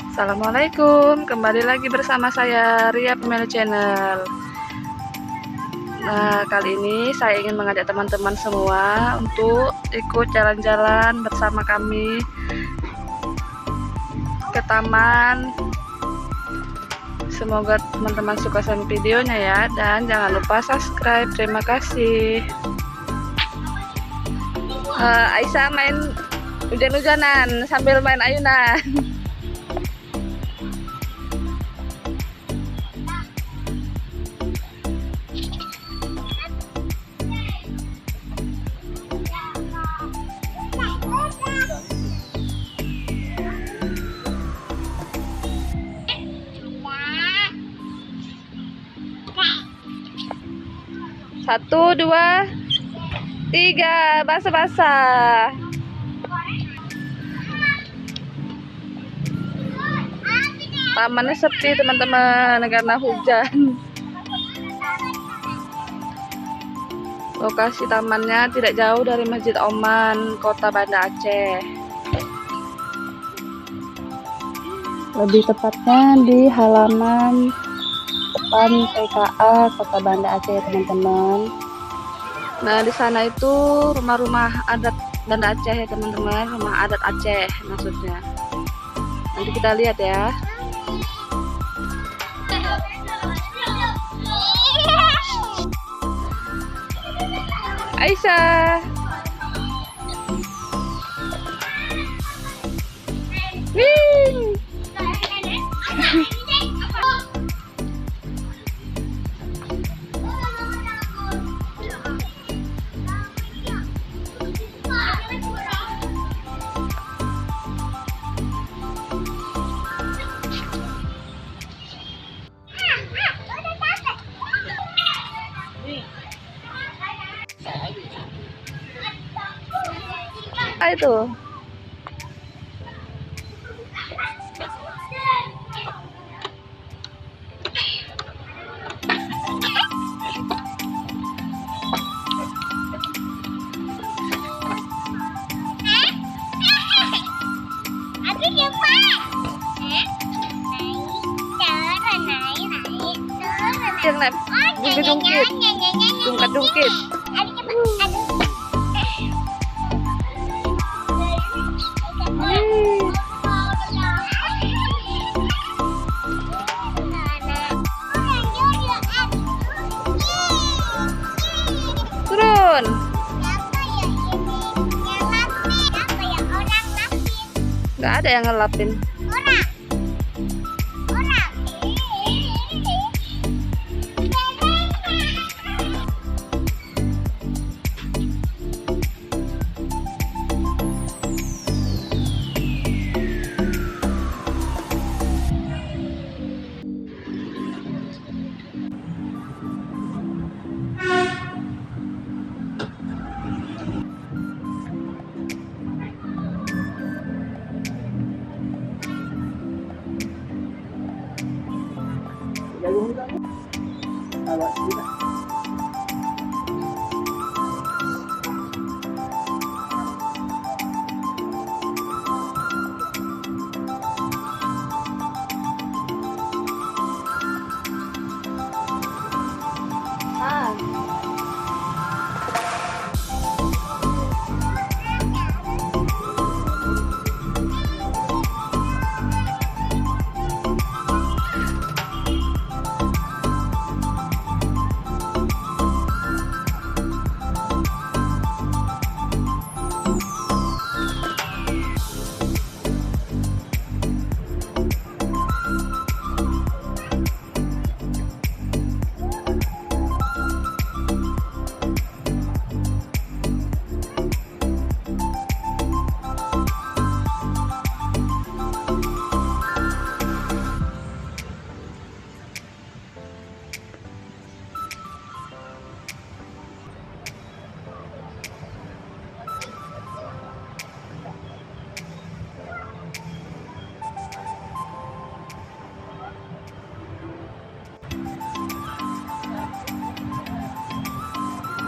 Assalamualaikum, kembali lagi bersama saya Ria Pemelu Channel. Nah, kali ini saya ingin mengajak teman-teman semua untuk ikut jalan-jalan bersama kami ke taman. Semoga teman-teman suka sama videonya ya, dan jangan lupa subscribe. Terima kasih. Aisyah main hujan-hujanan sambil main ayunan. Satu, dua, tiga, basah-basah. Tamannya sepi teman-teman karena hujan. Lokasi tamannya tidak jauh dari Masjid Oman, Kota Banda Aceh. Lebih tepatnya di halaman depan PKA Kota Banda Aceh, teman-teman. Nah, di sana itu rumah-rumah adat Banda Aceh ya, teman-teman. Rumah adat Aceh maksudnya. Nanti kita lihat ya. Aisyah. Wih. Itu yang naik jungkit-jungkit, jungkat-jungkit. Turun. Nggak ada yang ngelapin.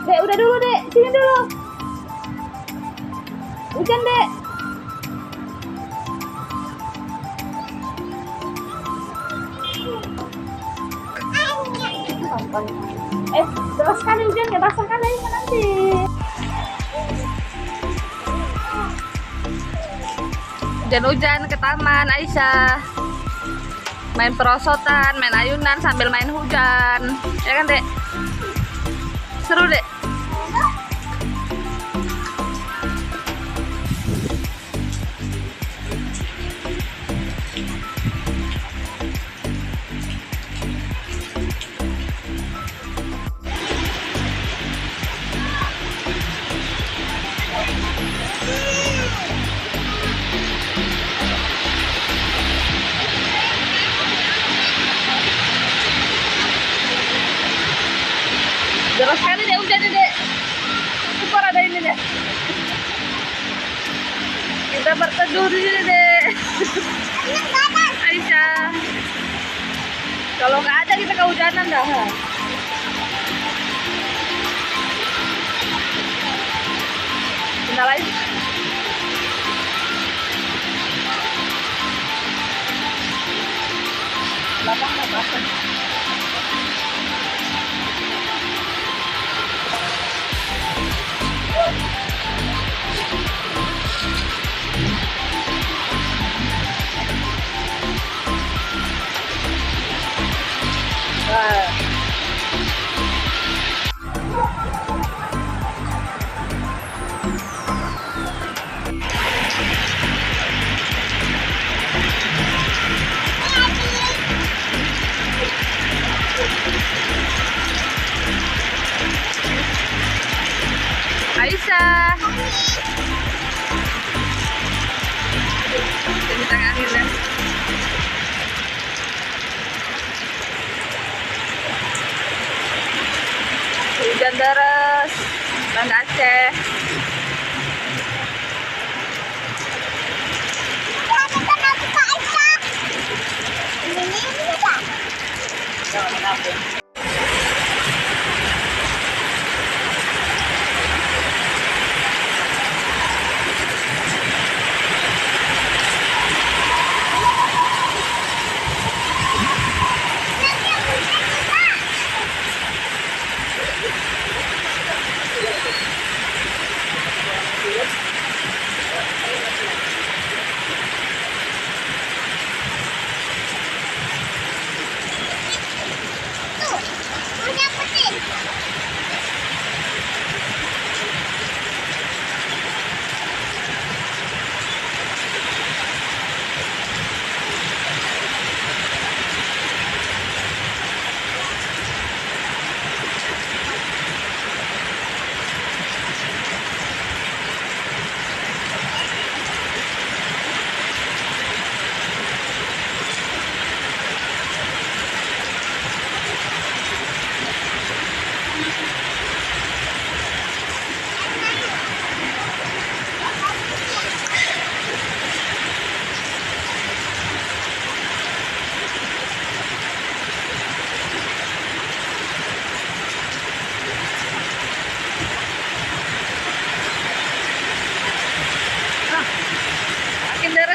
Dek, udah dulu, Dek. Sini dulu. Hujan, Dek. Deras sekali hujan, ya basah kali nanti. Hujan-hujan ke taman Aisyah. Main perosotan, main ayunan sambil main hujan. Ya kan, Dek? Seru, Dek. Deras sekali, Dek, hujannya, Dek. Super ada ini, Dek. Kita berteduh di sini, Dek. Aisyah. Kalau nggak ada kita kehujanan dah. Pindah lain. Lapang. Aisyah. Ini tangan ya. Hujan deras, Banda Aceh.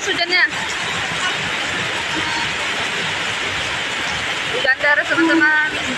Hujannya, hujan deras teman-teman.